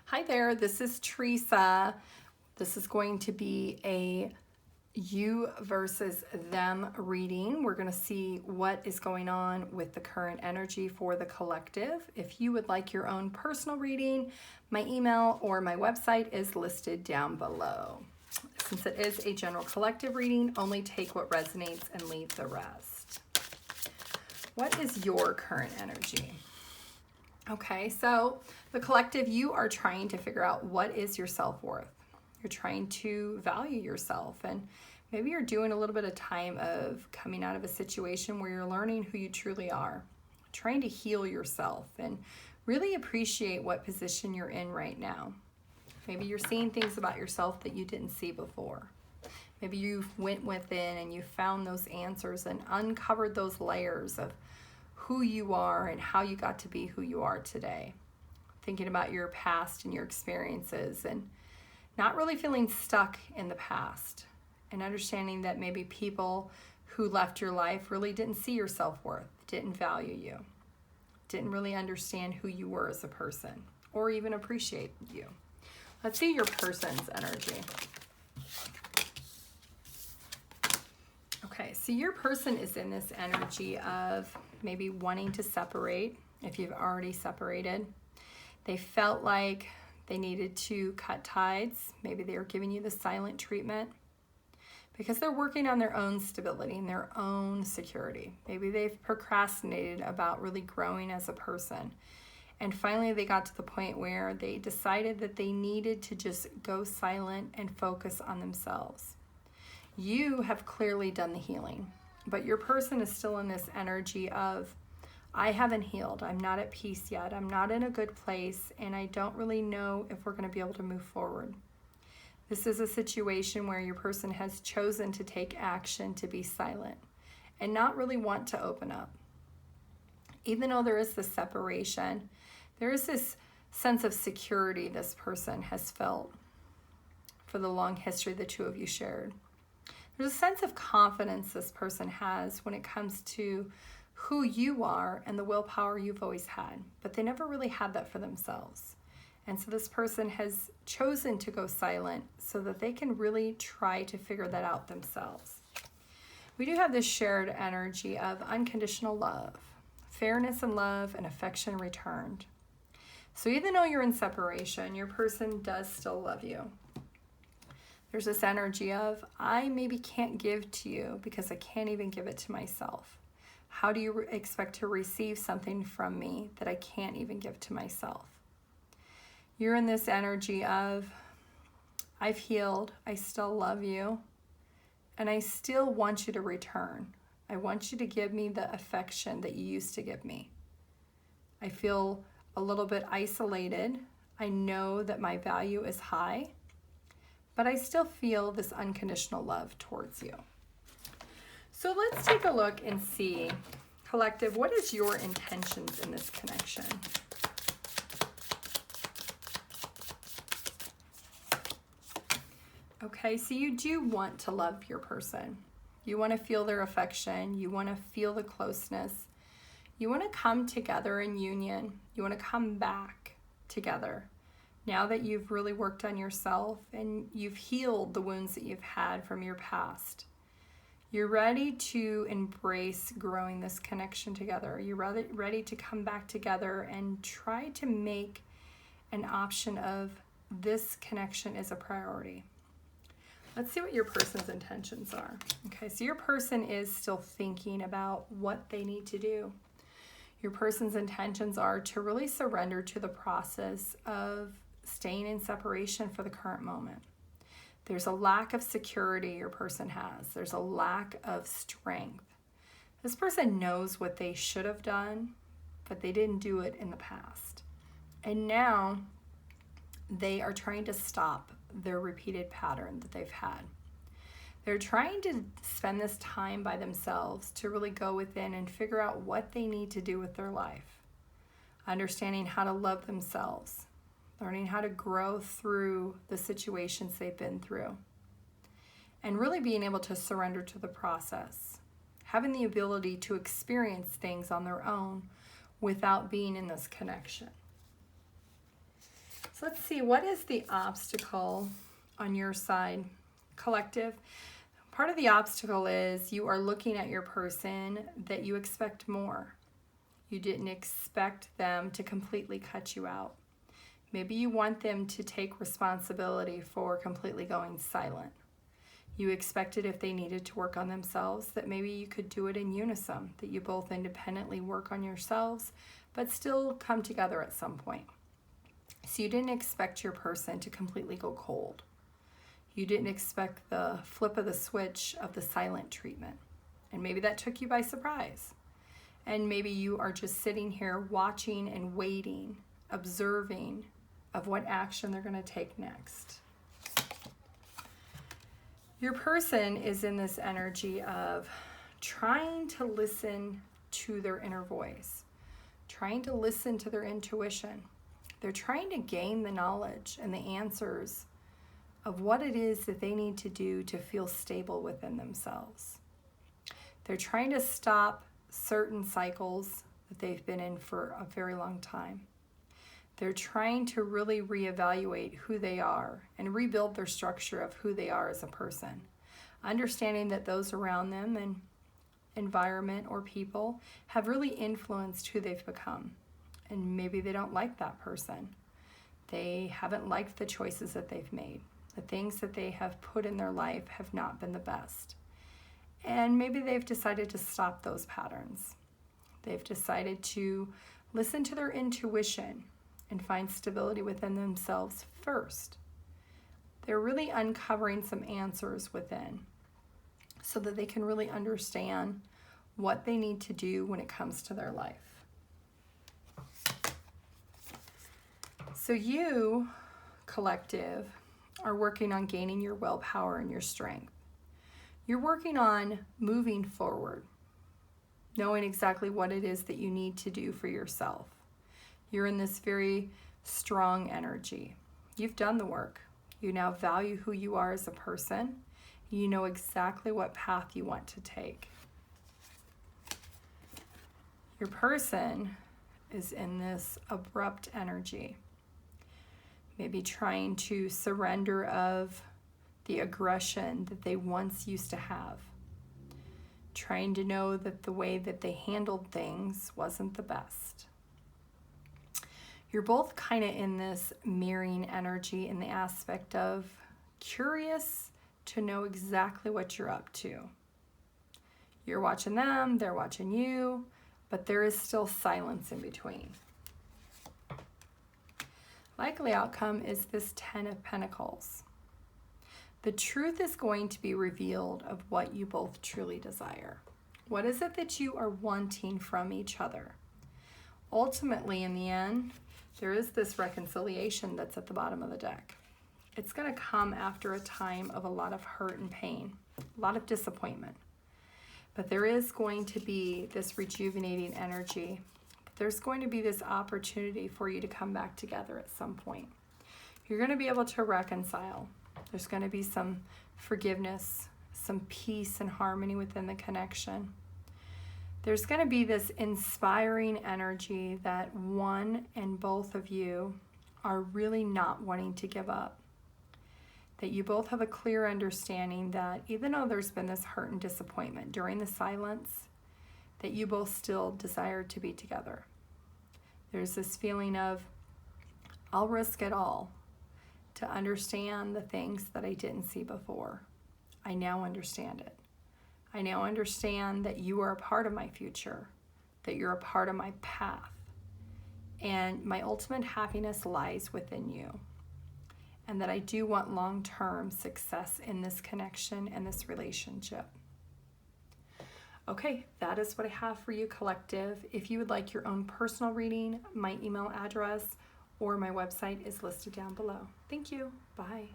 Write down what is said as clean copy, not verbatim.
Hi there, this is Teresa. This is going to be a you versus them reading. We're going to see what is going on with the current energy for the collective. If you would like your own personal reading, my email or my website is listed down below. Since it is a general collective reading, only take what resonates and leave the rest. What is your current energy? Okay, so the collective, you are trying to figure out what is your self-worth. You're trying to value yourself, and maybe you're doing a little bit of time of coming out of a situation where you're learning who you truly are, trying to heal yourself and really appreciate what position you're in right now. Maybe you're seeing things about yourself that you didn't see before. Maybe you went within and you found those answers and uncovered those layers of who you are and how you got to be who you are today. Thinking about your past and your experiences and not really feeling stuck in the past, and understanding that maybe people who left your life really didn't see your self-worth, didn't value you, didn't really understand who you were as a person or even appreciate you. Let's see your person's energy. Okay, so your person is in this energy of maybe wanting to separate, if you've already separated. They felt like they needed to cut ties. Maybe they were giving you the silent treatment because they're working on their own stability and their own security. Maybe they've procrastinated about really growing as a person. And finally, they got to the point where they decided that they needed to just go silent and focus on themselves. You have clearly done the healing, but your person is still in this energy of, I haven't healed. I'm not at peace yet. I'm not in a good place, and I don't really know if we're going to be able to move forward. This is a situation where your person has chosen to take action to be silent and not really want to open up. Even though there is this separation, there is this sense of security this person has felt for the long history the two of you shared. There's a sense of confidence this person has when it comes to who you are and the willpower you've always had, but they never really had that for themselves. And so this person has chosen to go silent so that they can really try to figure that out themselves. We do have this shared energy of unconditional love, fairness and love, and affection returned. So even though you're in separation, your person does still love you. There's this energy of, I maybe can't give to you because I can't even give it to myself. How do you expect to receive something from me that I can't even give to myself? You're in this energy of, I've healed, I still love you, and I still want you to return. I want you to give me the affection that you used to give me. I feel a little bit isolated. I know that my value is high, but I still feel this unconditional love towards you. So let's take a look and see, collective, what is your intentions in this connection? Okay, so you do want to love your person. You want to feel their affection. You want to feel the closeness. You want to come together in union. You want to come back together. Now that you've really worked on yourself and you've healed the wounds that you've had from your past, you're ready to embrace growing this connection together. You're ready to come back together and try to make an option of this connection is a priority. Let's see what your person's intentions are. Okay, so your person is still thinking about what they need to do. Your person's intentions are to really surrender to the process of staying in separation for the current moment. There's a lack of security your person has. There's a lack of strength. This person knows what they should have done, but they didn't do it in the past. And now they are trying to stop their repeated pattern that they've had. They're trying to spend this time by themselves to really go within and figure out what they need to do with their life. Understanding how to love themselves. Learning how to grow through the situations they've been through. And really being able to surrender to the process. Having the ability to experience things on their own without being in this connection. So So let's see, what is the obstacle on your side, collective? Part of the obstacle is you are looking at your person that you expect more. You didn't expect them to completely cut you out. Maybe you want them to take responsibility for completely going silent. You expected if they needed to work on themselves that maybe you could do it in unison, that you both independently work on yourselves, but still come together at some point. So you didn't expect your person to completely go cold. You didn't expect the flip of the switch of the silent treatment. And maybe that took you by surprise. And maybe you are just sitting here watching and waiting, observing of what action they're going to take next. Your person is in this energy of trying to listen to their inner voice, trying to listen to their intuition. They're trying to gain the knowledge and the answers of what it is that they need to do to feel stable within themselves. They're trying to stop certain cycles that they've been in for a very long time. They're trying to really reevaluate who they are and rebuild their structure of who they are as a person, understanding that those around them and environment or people have really influenced who they've become. And maybe they don't like that person. They haven't liked the choices that they've made. The things that they have put in their life have not been the best. And maybe they've decided to stop those patterns. They've decided to listen to their intuition and find stability within themselves first. They're really uncovering some answers within so that they can really understand what they need to do when it comes to their life. So you, collective, are working on gaining your willpower and your strength. You're working on moving forward, knowing exactly what it is that you need to do for yourself. You're in this very strong energy. You've done the work. You now value who you are as a person. You know exactly what path you want to take. Your person is in this abrupt energy, maybe trying to surrender of the aggression that they once used to have, trying to know that the way that they handled things wasn't the best. You're both kind of in this mirroring energy in the aspect of curious to know exactly what you're up to. You're watching them, they're watching you, but there is still silence in between. Likely outcome is this 10 of Pentacles. The truth is going to be revealed of what you both truly desire. What is it that you are wanting from each other? Ultimately, in the end, there is this reconciliation that's at the bottom of the deck. It's going to come after a time of a lot of hurt and pain, a lot of disappointment. But there is going to be this rejuvenating energy. There's going to be this opportunity for you to come back together at some point. You're going to be able to reconcile. There's going to be some forgiveness, some peace and harmony within the connection. There's going to be this inspiring energy that one and both of you are really not wanting to give up. That you both have a clear understanding that even though there's been this hurt and disappointment during the silence, that you both still desire to be together. There's this feeling of, I'll risk it all to understand the things that I didn't see before. I now understand it. I now understand that you are a part of my future, that you're a part of my path, and my ultimate happiness lies within you, and that I do want long-term success in this connection and this relationship. Okay, that is what I have for you, collective. If you would like your own personal reading, my email address or my website is listed down below. Thank you. Bye.